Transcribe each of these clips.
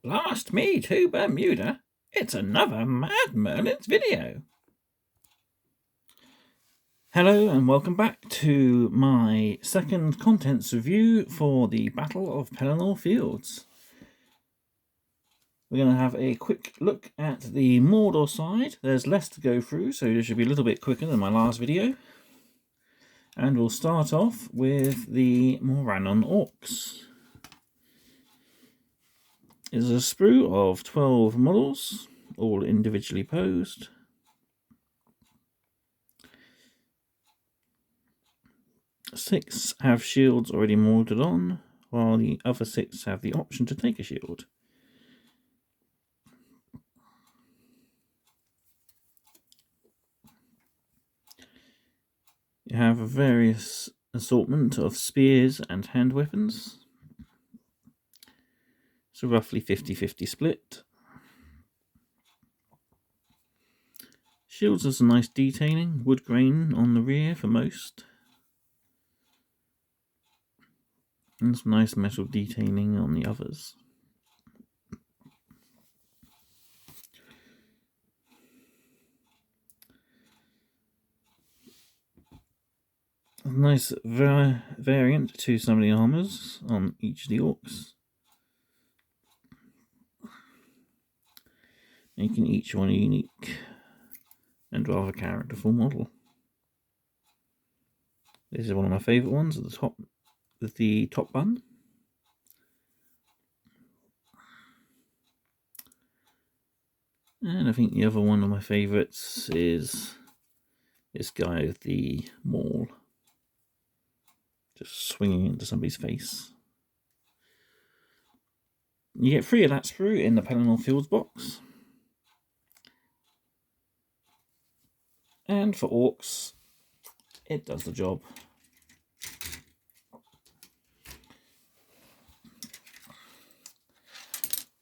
Blast me to Bermuda! It's another Mad Merlin's video. Hello and welcome back to my second contents review for the Battle of Pelennor Fields. We're going to have a quick look at the Mordor side. There's less to go through, so this should be a little bit quicker than my last video. And we'll start off with the Morannon Orcs. It's a sprue of 12 models, all individually posed. Six have shields already molded on, while the other 6 have the option to take a shield. You have a various assortment of spears and hand weapons. It's a roughly 50-50 split. Shields has a nice detailing, wood grain on the rear for most. And some nice metal detailing on the others. A nice variant to some of the armours on each of the orcs, making each one a unique and rather characterful model. This is one of my favourite ones at the top, with the top bun. And I think the other one of my favourites is this guy with the maul, just swinging into somebody's face. You get 3 of that sprue in the Pelennor Fields box. And for orcs, it does the job.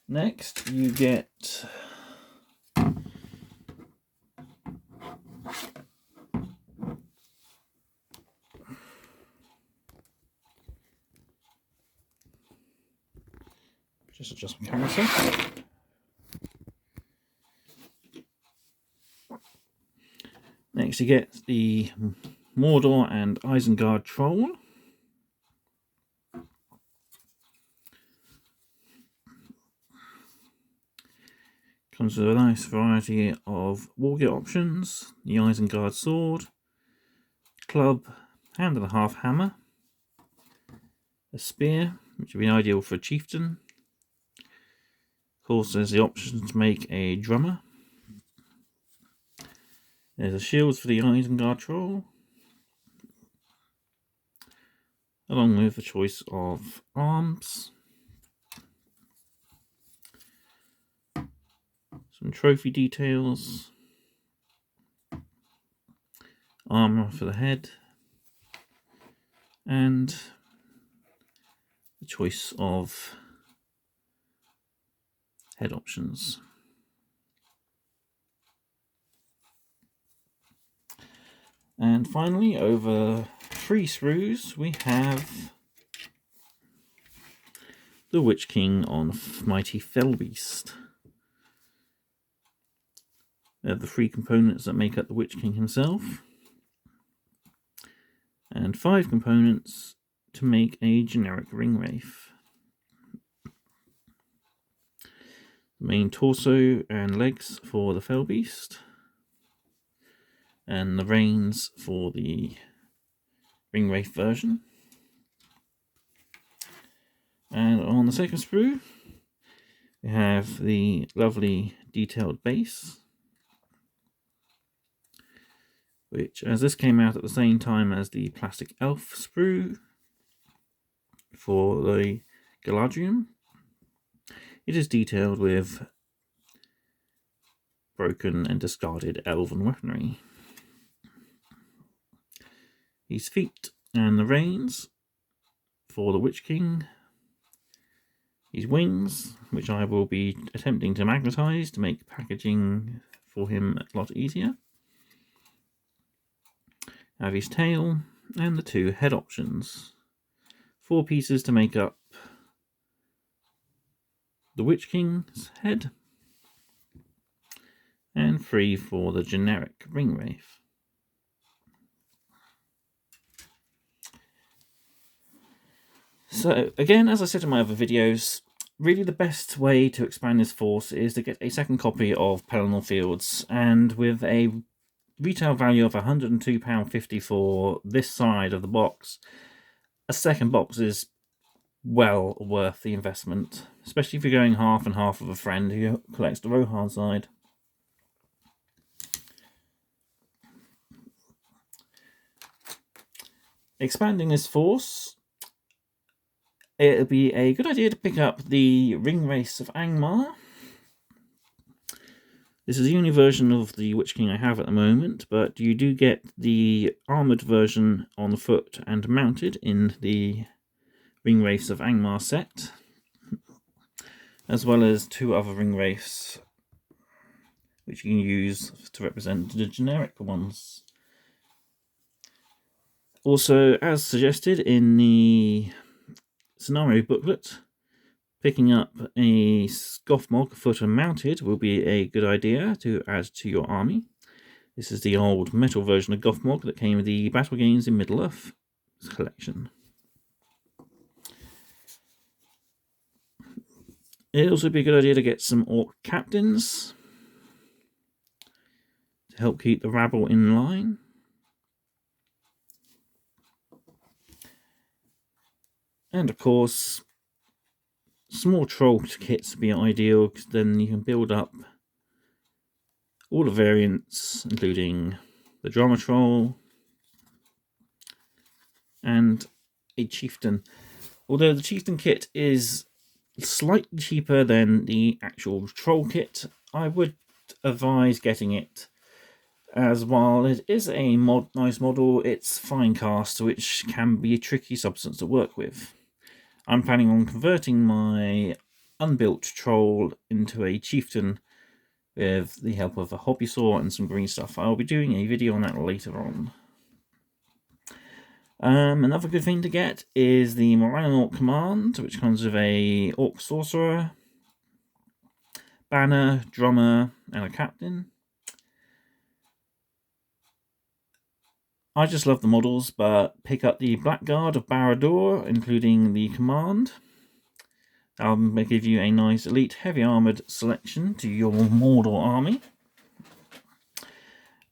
Next, you get just adjust my camera set. Next, you get the Mordor and Isengard Troll. Comes with a nice variety of wargear options: the Isengard sword, club, hand and a half hammer, a spear, which would be ideal for a chieftain. Of course, there's the option to make a drummer. There's a shield for the Isengard troll, along with a choice of arms, some trophy details, armour for the head, and the choice of head options. And finally, over 3 sprues, we have the Witch King on Mighty Fellbeast. They're the 3 components that make up the Witch King himself, and 5 components to make a generic ring wraith. The main torso and legs for the Fellbeast, and the reins for the ring wraith version. And on the second sprue, we have the lovely detailed base, which, as this came out at the same time as the plastic elf sprue for the Galadriel, it is detailed with broken and discarded elven weaponry. His feet and the reins for the Witch King. His wings, which I will be attempting to magnetise to make packaging for him a lot easier. Have his tail and the 2 head options. 4 pieces to make up the Witch King's head, and 3 for the generic Ring Wraith. So again, as I said in my other videos, really the best way to expand this force is to get a second copy of Pelennor Fields, and with a retail value of £102.50 for this side of the box, a second box is well worth the investment, especially if you're going half and half with a friend who collects the Rohan side. Expanding this force, it would be a good idea to pick up the Ring Race of Angmar. This is the only version of the Witch King I have at the moment, but you do get the armoured version on the foot and mounted in the Ring Race of Angmar set, as well as 2 other Ring Wraiths, which you can use to represent the generic ones. Also, as suggested in the scenario booklet, picking up a Gothmog foot and mounted will be a good idea to add to your army. This is the old metal version of Gothmog that came with the Battle Games in Middle-earth collection. It'd also be a good idea to get some Orc captains to help keep the rabble in line. And of course, small troll kits would be ideal, because then you can build up all the variants, including the drama troll and a chieftain. Although the chieftain kit is slightly cheaper than the actual troll kit, I would advise getting it, as while it is a nice model, it's fine cast, which can be a tricky substance to work with. I'm planning on converting my unbuilt troll into a chieftain with the help of a hobby saw and some green stuff. I'll be doing a video on that later on. Another good thing to get is the Moran Orc command, which comes with a Orc sorcerer, banner, drummer, and a captain. I just love the models, but pick up the Blackguard of Barad-dûr, including the command. I'll give you a nice elite heavy armoured selection to your Mordor army.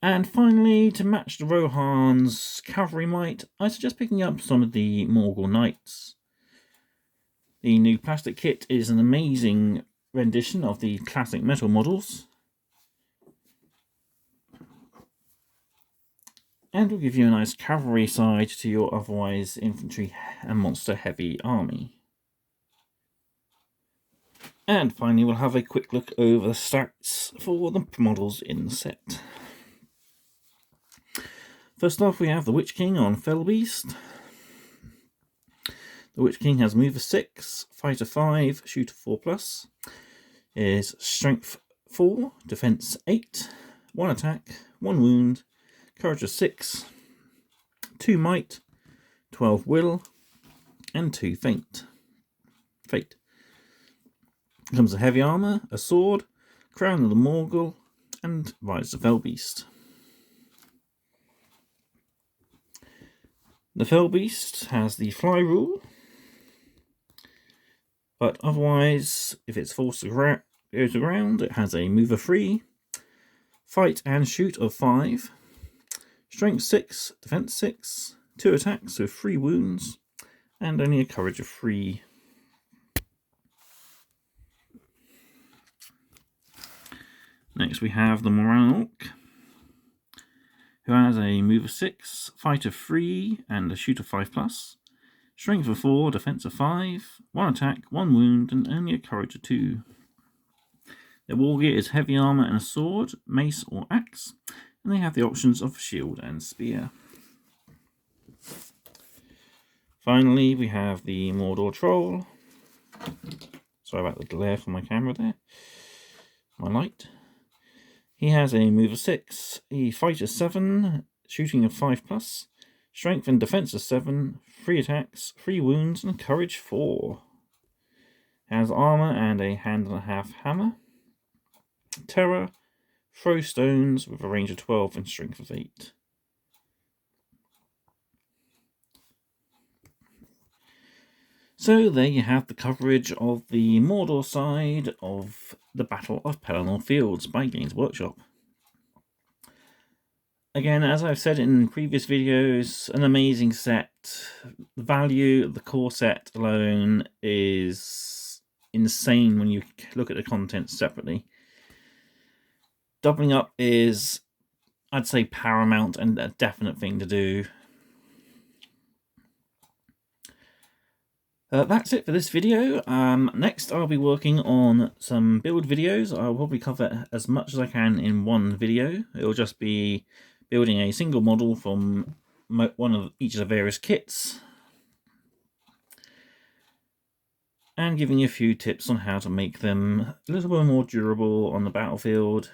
And finally, to match the Rohan's cavalry might, I suggest picking up some of the Morgul Knights. The new plastic kit is an amazing rendition of the classic metal models, and will give you a nice cavalry side to your otherwise infantry and monster heavy army. And finally, we'll have a quick look over the stats for the models in the set. First off, we have the Witch King on Fellbeast. The Witch King has Mover 6, Fighter 5, Shooter 4+, is Strength 4, Defense 8, 1 attack, 1 wound, Courage of 6, 2 Might, 12 Will, and 2 Fate. Comes with heavy armour, a sword, Crown of the Morgul, and Rise of Fellbeast. The Fellbeast has the fly rule, but otherwise, if it's forced to go to ground, it has a mover 3, fight and shoot of 5, strength 6, defense 6, 2 attacks with 3 wounds, and only a courage of 3. Next we have the Moran Orc, who has a move of 6, fight of 3, and a shoot of 5+, strength of 4, defense of 5, 1 attack, 1 wound, and only a courage of 2. Their war gear is heavy armour and a sword, mace or axe, and they have the options of shield and spear. Finally, we have the Mordor Troll. Sorry about the glare from my camera there. My light. He has a move of 6, a fight of 7, shooting of 5+, strength and defense of 7, 3 attacks, 3 wounds, and courage 4. Has armour and a hand-and-a-half hammer. Terror, throw stones with a range of 12 and strength of 8. So there you have the coverage of the Mordor side of the Battle of Pelennor Fields by Games Workshop. Again, as I've said in previous videos, an amazing set. The value of the core set alone is insane when you look at the contents separately. Doubling up is, I'd say, paramount and a definite thing to do. That's it for this video. Next I'll be working on some build videos. I'll probably cover as much as I can in one video. It'll just be building a single model from each of the various kits, and giving you a few tips on how to make them a little bit more durable on the battlefield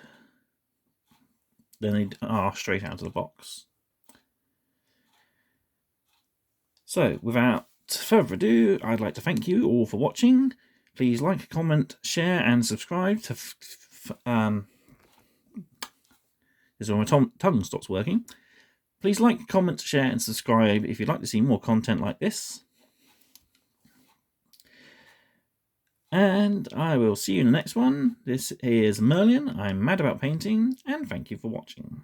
than they are straight out of the box. So, without further ado, I'd like to thank you all for watching. Please like, comment, share, and subscribe to... This is when my tongue stops working. Please like, comment, share, and subscribe if you'd like to see more content like this. And I will see you in the next one. This is Merlin. I'm mad about painting, and thank you for watching.